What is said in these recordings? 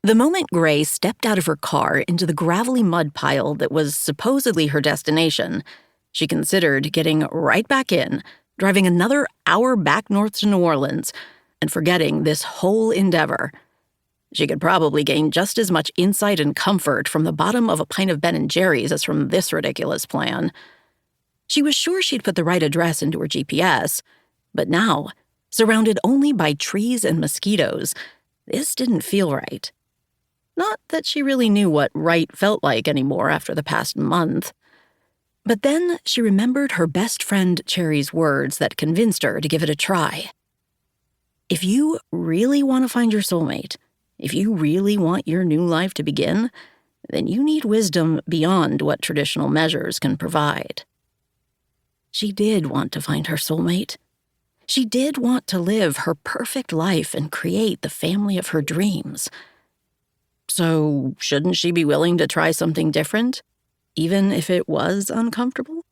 The moment Gray stepped out of her car into the gravelly mud pile that was supposedly her destination, she considered getting right back in, driving another hour back north to New Orleans, and forgetting this whole endeavor. She could probably gain just as much insight and comfort from the bottom of a pint of Ben & Jerry's as from this ridiculous plan. She was sure she'd put the right address into her GPS, but now, surrounded only by trees and mosquitoes, this didn't feel right. Not that she really knew what right felt like anymore after the past month. But then she remembered her best friend Cherry's words that convinced her to give it a try. If you really want to find your soulmate, if you really want your new life to begin, then you need wisdom beyond what traditional measures can provide. She did want to find her soulmate. She did want to live her perfect life and create the family of her dreams. So shouldn't she be willing to try something different, even if it was uncomfortable?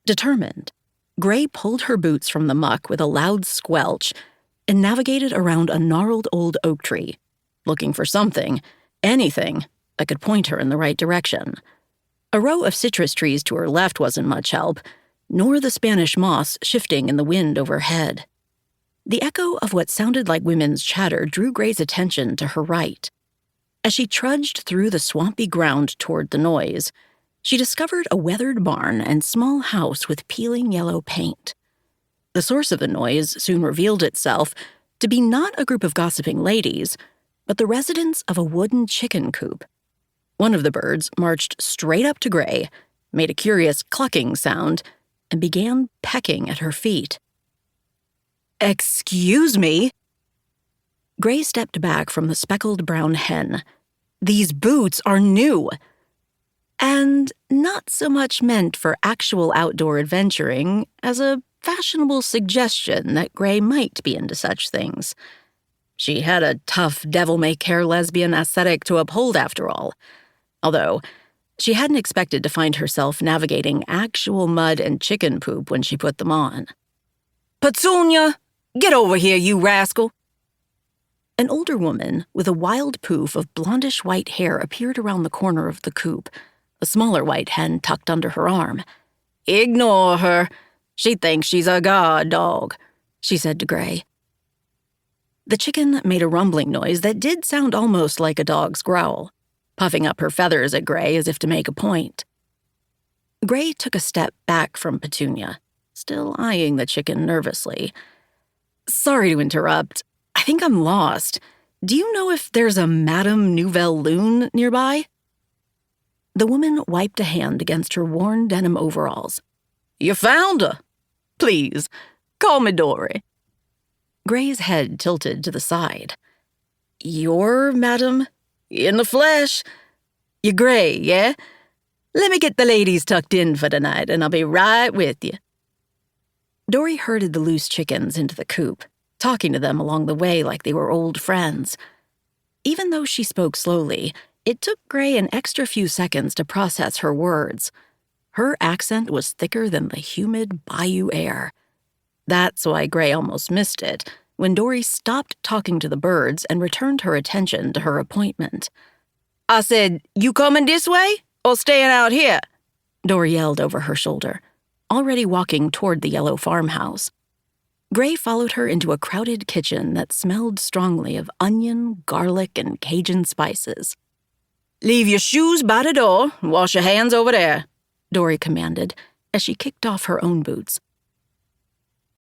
Determined, Gray pulled her boots from the muck with a loud squelch and navigated around a gnarled old oak tree, looking for something, anything, that could point her in the right direction. A row of citrus trees to her left wasn't much help, nor the Spanish moss shifting in the wind overhead. The echo of what sounded like women's chatter drew Gray's attention to her right. As she trudged through the swampy ground toward the noise, she discovered a weathered barn and small house with peeling yellow paint. The source of the noise soon revealed itself to be not a group of gossiping ladies, but the residents of a wooden chicken coop. One of the birds marched straight up to Gray, made a curious clucking sound, and began pecking at her feet. "Excuse me?" Gray stepped back from the speckled brown hen. "These boots are new." And not so much meant for actual outdoor adventuring as a fashionable suggestion that Gray might be into such things. She had a tough, devil-may-care lesbian aesthetic to uphold after all. Although, she hadn't expected to find herself navigating actual mud and chicken poop when she put them on. "Petunia, get over here, you rascal!" An older woman with a wild poof of blondish-white hair appeared around the corner of the coop, a smaller white hen tucked under her arm. "Ignore her. She thinks she's a guard dog," she said to Gray. The chicken made a rumbling noise that did sound almost like a dog's growl, puffing up her feathers at Gray as if to make a point. Gray took a step back from Petunia, still eyeing the chicken nervously. "Sorry to interrupt. I think I'm lost. Do you know if there's a Madame Nouvelle Lune nearby?" The woman wiped a hand against her worn denim overalls. "You found her? Please, call me Dory." Gray's head tilted to the side. "You're Madame? In the flesh? You're Gray, yeah? Let me get the ladies tucked in for tonight, and I'll be right with you." Dory herded the loose chickens into the coop, talking to them along the way like they were old friends. Even though she spoke slowly, it took Gray an extra few seconds to process her words. Her accent was thicker than the humid bayou air. That's why Gray almost missed it when Dory stopped talking to the birds and returned her attention to her appointment. "I said, you coming this way or staying out here?" Dory yelled over her shoulder, already walking toward the yellow farmhouse. Gray followed her into a crowded kitchen that smelled strongly of onion, garlic, and Cajun spices. "Leave your shoes by the door and wash your hands over there," Dory commanded as she kicked off her own boots.